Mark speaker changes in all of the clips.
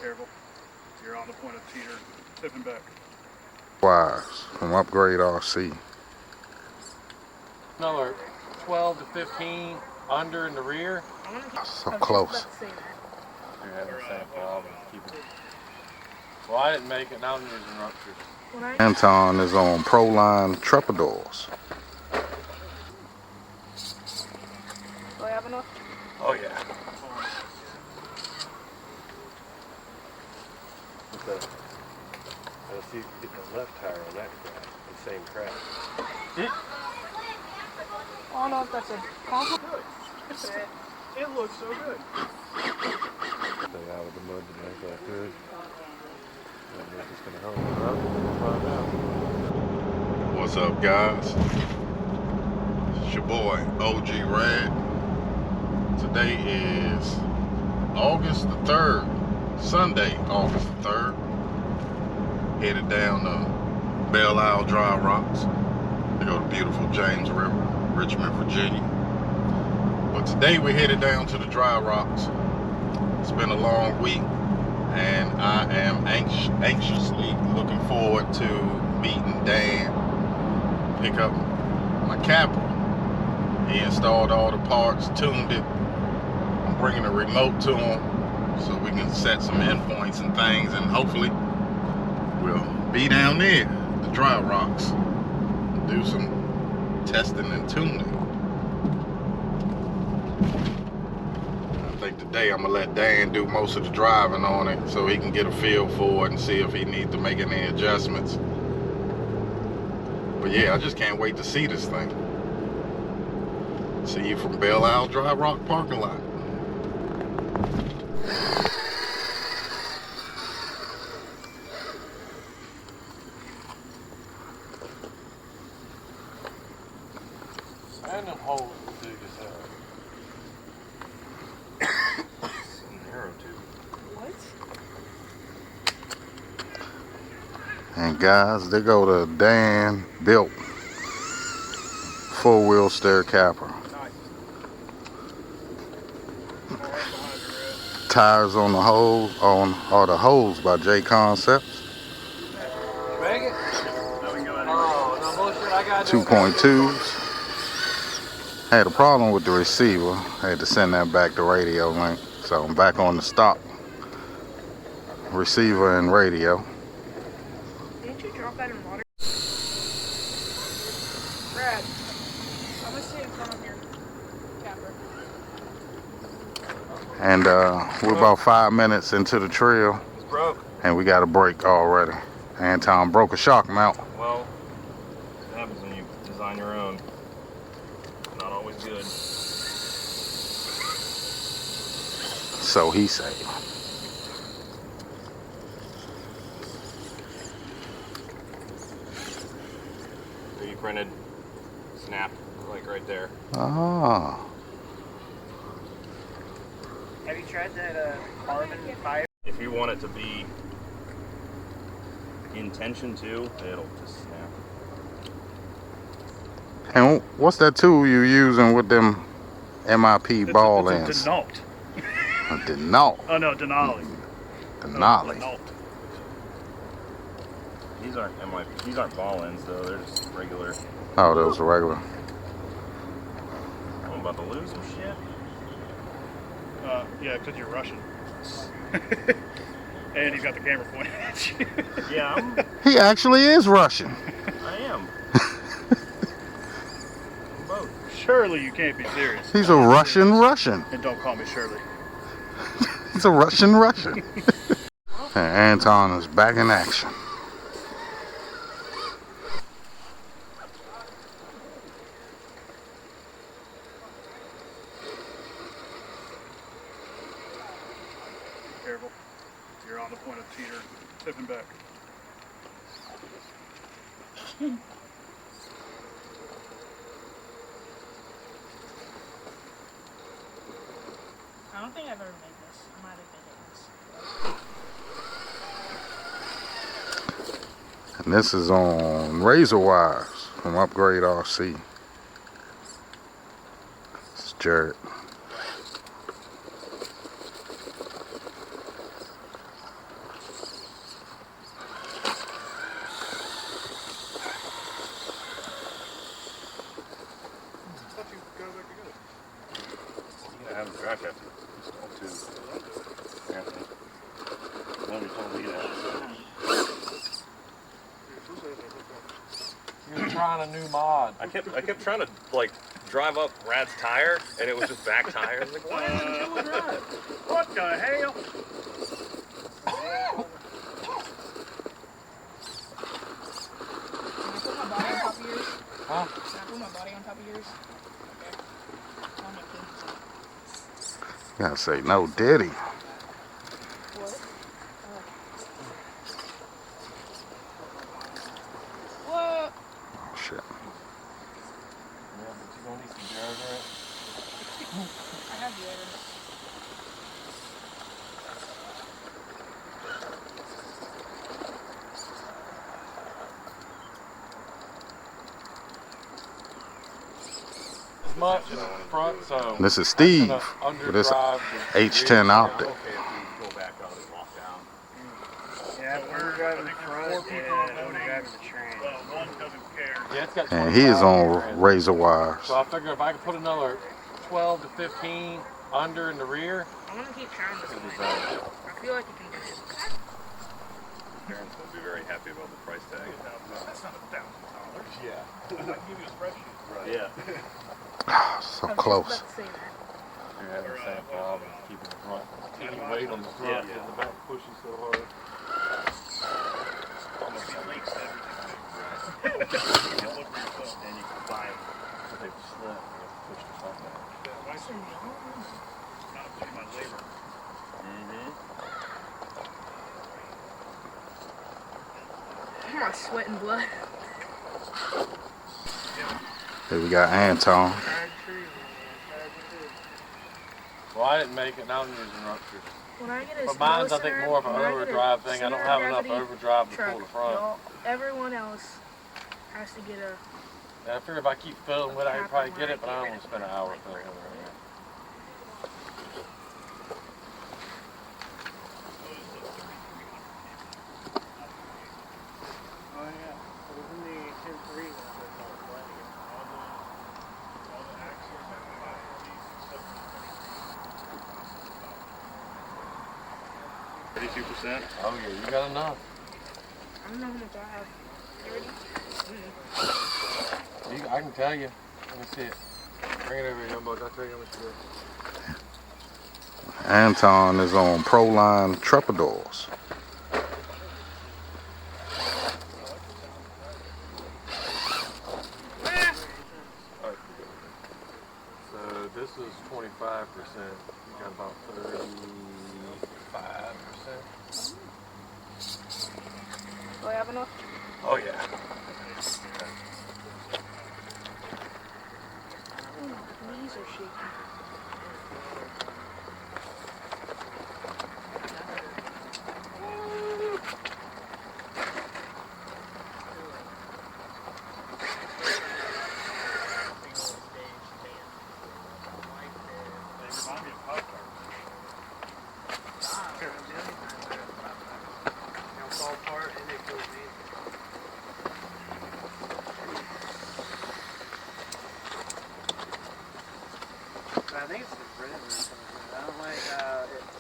Speaker 1: Careful. You're on the point of teeter, tipping back.
Speaker 2: Wires from Upgrade RC.
Speaker 3: Another 12 to 15 under in the rear.
Speaker 2: So close.
Speaker 3: You're having the same problem. Well, I didn't make it. Now I'm using ruptures.
Speaker 2: Anton is on Proline Trepadors.
Speaker 4: Do I have enough?
Speaker 3: Oh yeah.
Speaker 5: Let's see if you get the left tire on that crack, the same crack.
Speaker 4: I don't know if that's a compliment.
Speaker 1: It looks so good.
Speaker 5: Stay out of the mud to make that good. And we're just gonna help it up and we'll find out.
Speaker 2: What's up, guys? It's your boy, OG Rad. Today is August the 3rd, Sunday, August the 3rd. Headed down to Belle Isle Dry Rocks to go to beautiful James River, Richmond, Virginia. But today we're headed down to the Dry Rocks. It's been a long week, and I am anxiously looking forward to meeting Dan, pick up my Capra. He installed all the parts, tuned it. I'm bringing a remote to him so we can set some endpoints and things, and hopefully we'll be down there, the Dry Rocks, do some testing and tuning. I think today I'm gonna let Dan do most of the driving on it so he can get a feel for it and see if he needs to make any adjustments. But yeah, I just can't wait to see this thing. See you from Belle Isle Dry Rock parking lot.
Speaker 3: And them holes big as hell.
Speaker 5: Narrow tube.
Speaker 4: What?
Speaker 2: And guys, they go to Dan built four-wheel steer Capra. Tires on the hose, are the hose by JConcepts.
Speaker 3: Make it? Oh, no bullshit. I got
Speaker 2: 2.2s. Had a problem with the receiver. I had to send that back to radio link. So I'm back on the stock receiver and radio.
Speaker 4: Didn't you drop that in water? Brad, I'm gonna stay in front of your Capra.
Speaker 2: And we're about 5 minutes into the trail.
Speaker 3: It's broke.
Speaker 2: And we got a break already. Anton broke a shock mount.
Speaker 5: Well, it happens when you design your own. Not always good.
Speaker 2: So he said.
Speaker 5: You printed, snap, like right there.
Speaker 2: Ah.
Speaker 4: Have you tried that carbon fiber?
Speaker 5: If you want it to be in tension too, it'll just snap.
Speaker 2: And what's that tool you using with them MIP ball ends?
Speaker 1: It's a Denault.
Speaker 2: A Denault.
Speaker 1: Oh no, Denali.
Speaker 2: Denali.
Speaker 1: Denault.
Speaker 5: These aren't ball ends though, they're just regular.
Speaker 2: Oh, that was a regular.
Speaker 5: I'm about to lose some shit.
Speaker 1: Yeah, because you're Russian. And he's got the camera pointed at you.
Speaker 5: Yeah,
Speaker 2: He actually is Russian.
Speaker 5: I am. Both.
Speaker 1: Surely you can't be serious.
Speaker 2: He's a Russian.
Speaker 1: And don't call me Shirley.
Speaker 2: He's a Russian. And Anton is back in action.
Speaker 1: Careful. You're on the point of teeter, tipping back.
Speaker 4: I don't think I've ever made this. I might have been in this.
Speaker 2: And this is on razor wires from Upgrade RC. This is Jared.
Speaker 3: You're trying a new mod.
Speaker 5: I kept trying to like drive up Rad's tire, and it was just back tire. I was like, why isn't it doing that?
Speaker 1: What the hell?
Speaker 4: Can I put my body on top of yours?
Speaker 3: Huh?
Speaker 4: Can I put my body on top of yours? Okay. On my
Speaker 2: You gotta say no, Diddy.
Speaker 4: What? What?
Speaker 2: Oh shit.
Speaker 3: Yeah, but you're gonna need some deodorant.
Speaker 4: I have deodorant.
Speaker 3: Much in the front, so
Speaker 2: This is Steve
Speaker 3: I'm gonna
Speaker 2: with this
Speaker 3: underdrive the
Speaker 2: H10
Speaker 3: rear.
Speaker 2: optic.
Speaker 5: Okay, if you go back out and walk down.
Speaker 1: Yeah, we're driving the front and we're driving the train. One doesn't care.
Speaker 3: Yeah, it's got
Speaker 2: And he is
Speaker 3: 25
Speaker 2: on
Speaker 3: grand.
Speaker 2: razor wires.
Speaker 3: So I figure if I could put another 12 to 15 under in the rear,
Speaker 4: I want to keep trying this
Speaker 3: it'd be
Speaker 4: one.
Speaker 3: better.
Speaker 4: I feel like you can do it.
Speaker 5: Parents will be very happy about the price tag.
Speaker 1: That's not $1,000.
Speaker 3: Yeah.
Speaker 1: I can give you a spreadsheet.
Speaker 5: Right. Yeah.
Speaker 2: So
Speaker 4: I was
Speaker 2: close.
Speaker 4: just about to say that.
Speaker 3: You're having the same problem keeping the front. Any weight on the front,
Speaker 5: Yeah.
Speaker 3: and the back pushes so hard.
Speaker 1: Almost be leaks everything. You can look for yourself.
Speaker 5: And you can find.
Speaker 3: But they slip and you push the front back.
Speaker 1: Yeah, why so not too much labor.
Speaker 4: I'm not sweating blood.
Speaker 2: Here we got Anton.
Speaker 3: Well, I didn't make it, now I'm using ruptures.
Speaker 4: When I get a
Speaker 3: But mine's, I think, more of an overdrive thing. I don't have enough overdrive to pull the front.
Speaker 4: Everyone else has to get a.
Speaker 3: And I figure if I keep filling with it, I could probably get it, but I don't want to spend an hour filling it right now.
Speaker 1: Oh yeah, it was in the 10-3 that I called blending it. All the axles and the bodies and stuff. 32%.
Speaker 3: Oh yeah, you got enough.
Speaker 4: I don't know how much I have. You ready?
Speaker 3: I can tell you. Let me see it. Bring it over here, young buck. I'll tell you how much you got.
Speaker 2: Anton is on Proline Trepadors.
Speaker 3: So this is 25%. You got about 35%.
Speaker 4: Do I have enough?
Speaker 3: Oh yeah.
Speaker 4: Oh, my knees are shaking.
Speaker 6: I think it's the rim or something. I don't like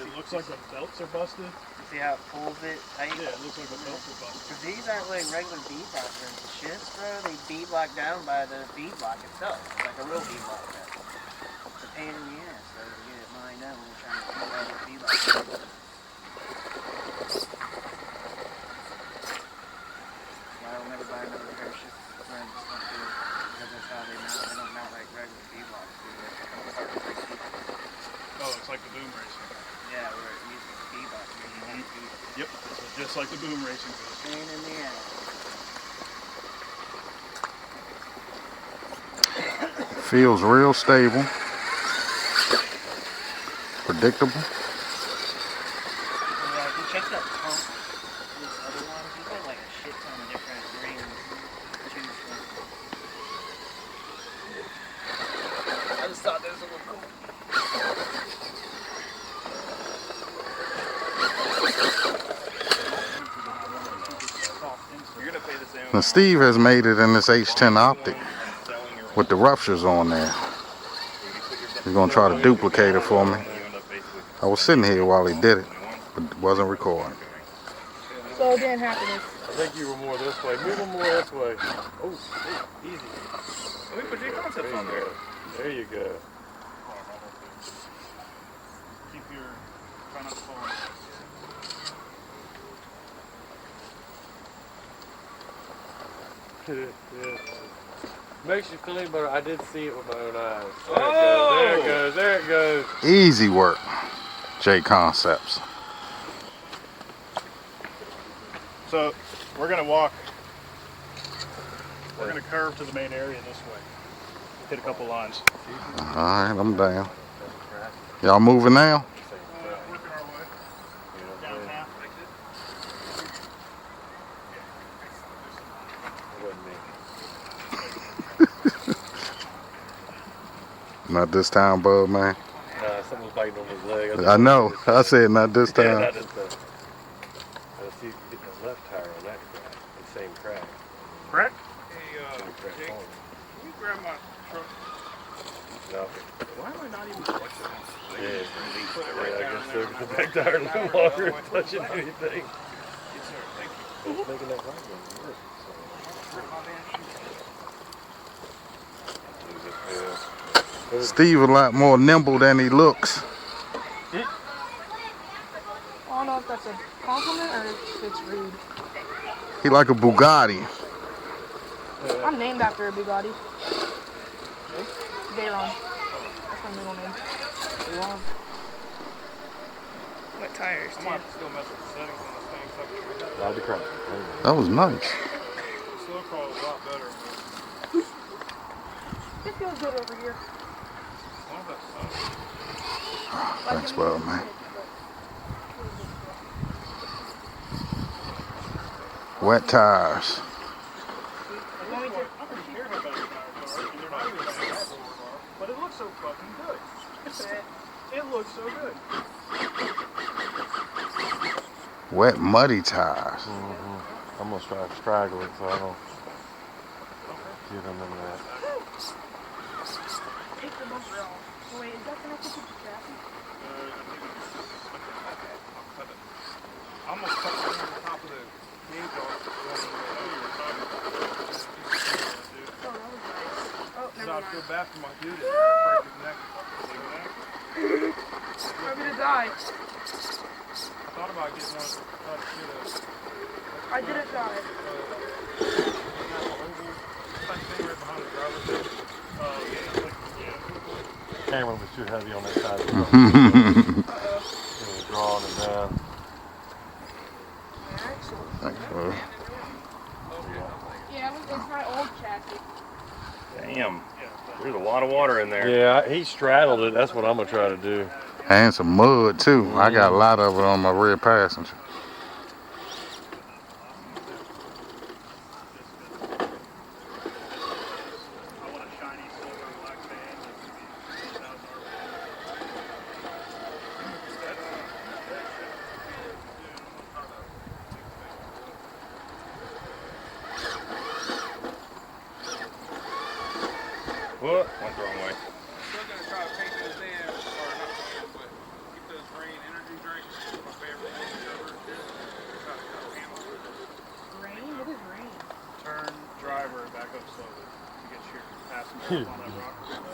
Speaker 1: It looks like the belts are busted.
Speaker 6: you see how it pulls it tight?
Speaker 1: Yeah, it looks like the belts are busted.
Speaker 6: Because these aren't like regular beadlock rims. The shifts, bro, they beadlock down by the beadlock itself. Like a real beadlock does. It's a pain in the ass, so to get it lined up when you're trying to pull out the beadlock. I will never buy another pair of shifts rims because that's how they mount. They don't mount like regular beadlocks, dude.
Speaker 1: Oh, it's like the boom racing.
Speaker 6: Yeah, we're using beadlock.
Speaker 1: Yep, it's just like the boom racing goes.
Speaker 6: Pain in the ass.
Speaker 2: Feels real stable. Predictable.
Speaker 6: If you check that pump, this other one, you got like a shit ton of different rings to choose from. I just thought this would look cool.
Speaker 5: You're gonna pay the same
Speaker 2: Now
Speaker 5: amount.
Speaker 2: Steve has made it in this H10 optic
Speaker 5: Selling your
Speaker 2: with the ruptures on there. He's gonna try to duplicate it for me.
Speaker 5: you end up basically
Speaker 2: I was sitting here while he did it, but wasn't recording.
Speaker 4: slow down happiness.
Speaker 3: I think you were more this way. Move them more this way. Oh, easy.
Speaker 1: Let me put JConcepts on there.
Speaker 3: There you go.
Speaker 1: Keep your, try not to fall.
Speaker 3: Yeah. Makes you feel any better. I did see it with my own eyes.
Speaker 1: Oh!
Speaker 3: There it goes. There it goes.
Speaker 2: Easy work, JConcepts.
Speaker 1: So we're gonna walk. We're gonna curve to the main area this way. Hit a couple lines.
Speaker 2: All right, I'm down. Y'all moving now?
Speaker 1: Working our way. Down half.
Speaker 2: Not this time, bud, man.
Speaker 3: Someone's biting on his leg.
Speaker 2: I know. I said not this
Speaker 3: Yeah,
Speaker 2: time.
Speaker 3: not this time. See, you get the left tire on that crack. The same crack.
Speaker 1: Crack?
Speaker 3: Hey, Jake,
Speaker 1: Can you grab my truck?
Speaker 3: No.
Speaker 1: Why am I not even flexing?
Speaker 3: Yeah, I guess the back tire no longer touching anything.
Speaker 1: Yes, sir. Thank you.
Speaker 3: But it's making that right one work. So.
Speaker 2: Steve a lot more nimble than he looks.
Speaker 4: I don't know if that's a compliment or if it's rude.
Speaker 2: He like a Bugatti.
Speaker 4: I'm named after a Bugatti. Delrin. That's my middle name. What tires,
Speaker 1: I
Speaker 4: too?
Speaker 1: might still mess with the settings on this thing. So I can
Speaker 3: Ride the crack.
Speaker 2: That was nice.
Speaker 1: slow crawl is a lot better.
Speaker 4: It feels good over here.
Speaker 1: One of that sucks.
Speaker 2: Thanks, bud, man. Wet tires.
Speaker 1: I'm pretty scared how bad the tires are, and they're not even bad, but it looks so fucking good. It looks so good.
Speaker 2: Wet, muddy tires.
Speaker 3: I'm going to try to straggle it so I don't get them in that.
Speaker 4: Take the bumper off. Oh, wait, is that connected to the chassis?
Speaker 1: I almost cut the top of the gauge off.
Speaker 4: Oh, that was nice. Oh,
Speaker 1: So
Speaker 4: never
Speaker 1: I
Speaker 4: mind.
Speaker 1: feel bad for my dude. It's break his neck.
Speaker 4: I'm gonna die.
Speaker 1: I thought about getting one to try to shoot a
Speaker 4: I didn't die.
Speaker 1: thing right behind the driver's seat.
Speaker 3: Camera was too heavy on that side. It was drawing it down.
Speaker 2: Thanks, bud.
Speaker 4: Yeah, it's my old chassis.
Speaker 7: Damn, there's a lot of water in there.
Speaker 3: Yeah, he straddled it. That's what I'm going to try to do.
Speaker 2: And some mud, too. I got a lot of it on my rear passenger.
Speaker 7: What? Went the wrong way.
Speaker 1: Still gonna try to paint those in, or not paint, but get those rain energy drinks. My favorite thing ever. Try to handle it.
Speaker 4: Rain? What is rain?
Speaker 1: Turn driver and back up slowly to get your passenger up on that rock.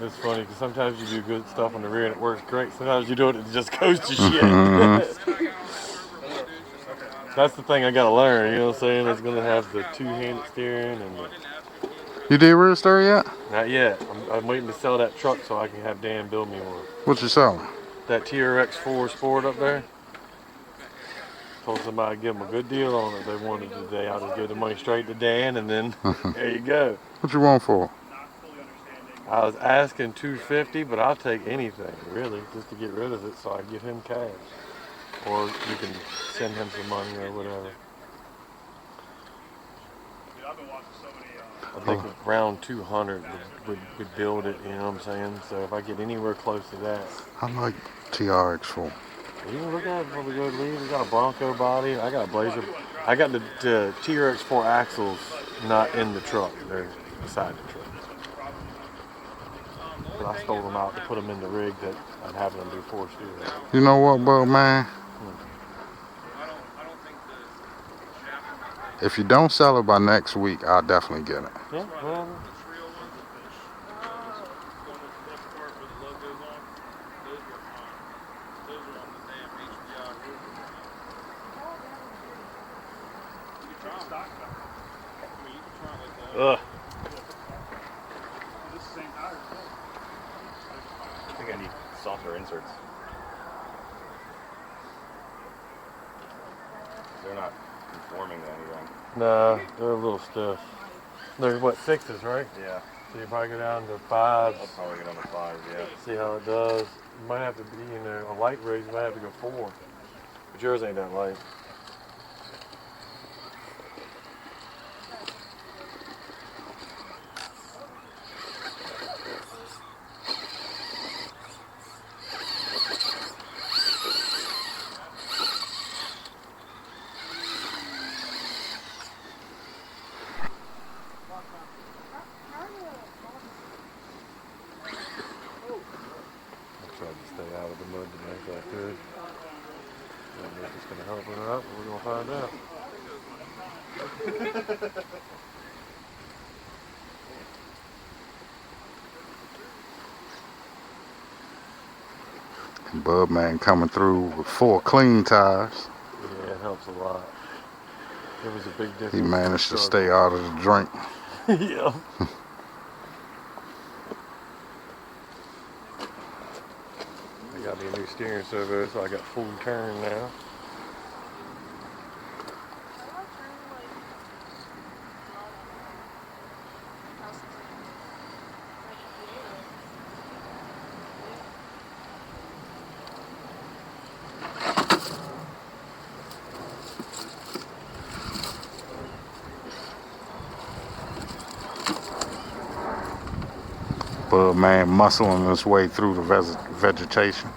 Speaker 3: It's funny because sometimes you do good stuff on the rear and it works great. Sometimes you do it and it just goes to shit. That's the thing I got to learn, you know what I'm saying? It's going to have the two-handed steering and the...
Speaker 2: You did rear story yet?
Speaker 3: Not yet. I'm waiting to sell that truck so I can have Dan build me one.
Speaker 2: What you selling?
Speaker 3: That TRX4 Sport up there. Told somebody I'd give them a good deal on it. They wanted it today. I'll just give the money straight to Dan and then there you go.
Speaker 2: What you want for?
Speaker 3: I was asking $250, but I'll take anything, really, just to get rid of it so I can give him cash. Or you can send him some money or whatever.
Speaker 1: Dude, I've been watching so many.
Speaker 3: I think around 200 would build it, you know what I'm saying? So if I get anywhere close to that.
Speaker 2: I like TRX4.
Speaker 3: You can look at it before we go to leave. We got a Bronco body. I got a Blazer. I got the TRX4 axles not in the truck. They're beside the truck. But I stole them out to put them in the rig that I'm having them do force steering.
Speaker 2: You know what, bud, man? If you don't sell it by next week, I'll definitely get it.
Speaker 3: Yeah, well,
Speaker 1: The Treal ones, going with the left part where the logo's on, those were fine. Those are on the damn HDI roof. You can try them. I mean, you can try it like that.
Speaker 7: Ugh.
Speaker 1: This is the same tire.
Speaker 7: I think I need softer inserts. They're not conforming to anything.
Speaker 3: nah, they're a little stiff. They're what, 6s, right?
Speaker 7: Yeah.
Speaker 3: So you probably go down to 5s.
Speaker 7: I'll probably get on the 5s, yeah.
Speaker 3: See how it does. You might have to be in a light rig, you might have to go 4. But yours ain't that light. I tried to stay out of the mud the best I could. I don't know if it's going to help or not, but we're going to find out.
Speaker 2: Bub man coming through with 4 clean tires.
Speaker 3: Yeah, it helps a lot. It was a big difference.
Speaker 2: He managed to stay out of the drink.
Speaker 3: Yeah. I got me a new steering servo, so I got full turn now.
Speaker 2: Bub man muscling his way through the vegetation.